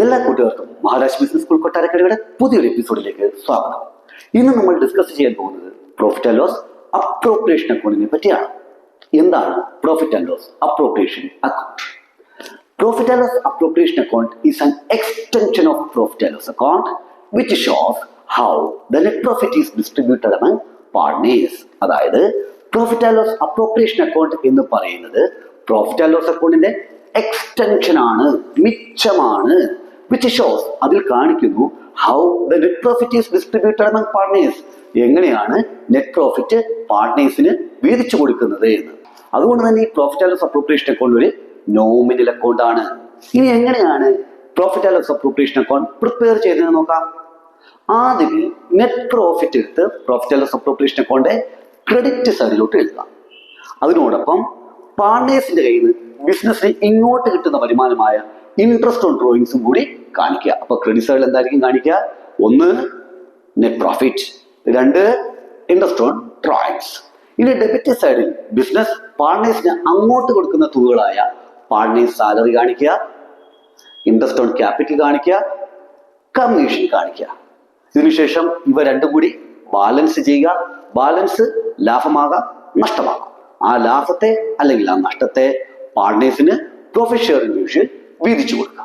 എല്ലാ കൂട്ടുകാർക്കും Maharaj business school കൊട്ടാരക്കരയുടെ പുതിയൊരു എപ്പിസോഡിലേക്ക് സ്വാഗതം. ഇന്ന് നമ്മൾ ഡിസ്കസ് ചെയ്യാൻ പോകുന്നത് പ്രോഫിറ്റ് ആൻഡ് ലോസ് അപ്രോപ്രിയേഷൻ അക്കൗണ്ടിനെ പറ്റിയാണ്. എന്താണ് profit and loss appropriation account? Profit and loss appropriation account is an extension of profit and loss account which shows how the net profit is distributed among partners. അതായത് profit and loss appropriation account എന്ന് പറയുന്നത് profit and loss അക്കൗണ്ടിന്റെ extension ആണ്, മിച്ചമാണ്. Which shows, അതിൽ കാണിക്കുന്നു how the net profit is distributed among partners, എങ്ങനെയാണ് net profit പാർട്ട്നേഴ്സിന് വീതിച്ചു കൊടുക്കുന്നത് എന്ന്. അതുകൊണ്ട് തന്നെ ഈ profit and loss appropriation account ഒരു നോമിനൽ അക്കൗണ്ട് ആണ്. ഇനി എങ്ങനെയാണ് profit and loss appropriation account prepare ചെയ്തതെന്ന് നോക്കാം. ആദ്യം നെറ്റ് പ്രോഫിറ്റ് എടുത്ത് profit and loss appropriation account credit സൈഡിലോട്ട് എഴുതാം. അതിനോടൊപ്പം പാർട്ട്നേഴ്സിന്റെ കയ്യിൽ നിന്ന് ബിസിനസ്സിന് ഇങ്ങോട്ട് കിട്ടുന്ന വരുമാനമായ ഇൻട്രസ്റ്റ് ഓൺ ഡ്രോയിങ്സും കൂടി കാണിക്കുക. അപ്പൊ ക്രെഡിറ്റ് സൈഡിൽ എന്തായിരിക്കും കാണിക്കുക? ഒന്ന് നെറ്റ് പ്രോഫിറ്റ്, രണ്ട് ഇൻട്രസ്റ്റ് ഓൺ ഡ്രോയിങ്സ്. ഇനി ഡെബിറ്റ് സൈഡിൽ ബിസിനസ് പാർട്ട്നേഴ്സിന് അങ്ങോട്ട് കൊടുക്കുന്ന തുകകളായ പാർട്ട്നേഴ്സ് സാലറി കാണിക്കുക, ഇൻട്രസ്റ്റ് ഓൺ ക്യാപിറ്റൽ കാണിക്കുക, കമ്മീഷൻ കാണിക്കുക. ഇതിനുശേഷം ഇവ രണ്ടും കൂടി ബാലൻസ് ചെയ്യുക. ബാലൻസ് ലാഭമാകാം നഷ്ടമാകാം. ആ ലാഭത്തെ അല്ലെങ്കിൽ ആ നഷ്ടത്തെ പാർട്ട്നേഴ്സിന് പ്രോഫിറ്റ് ഷെയറിംഗ് വീതിച്ചു കൊടുക്കുക.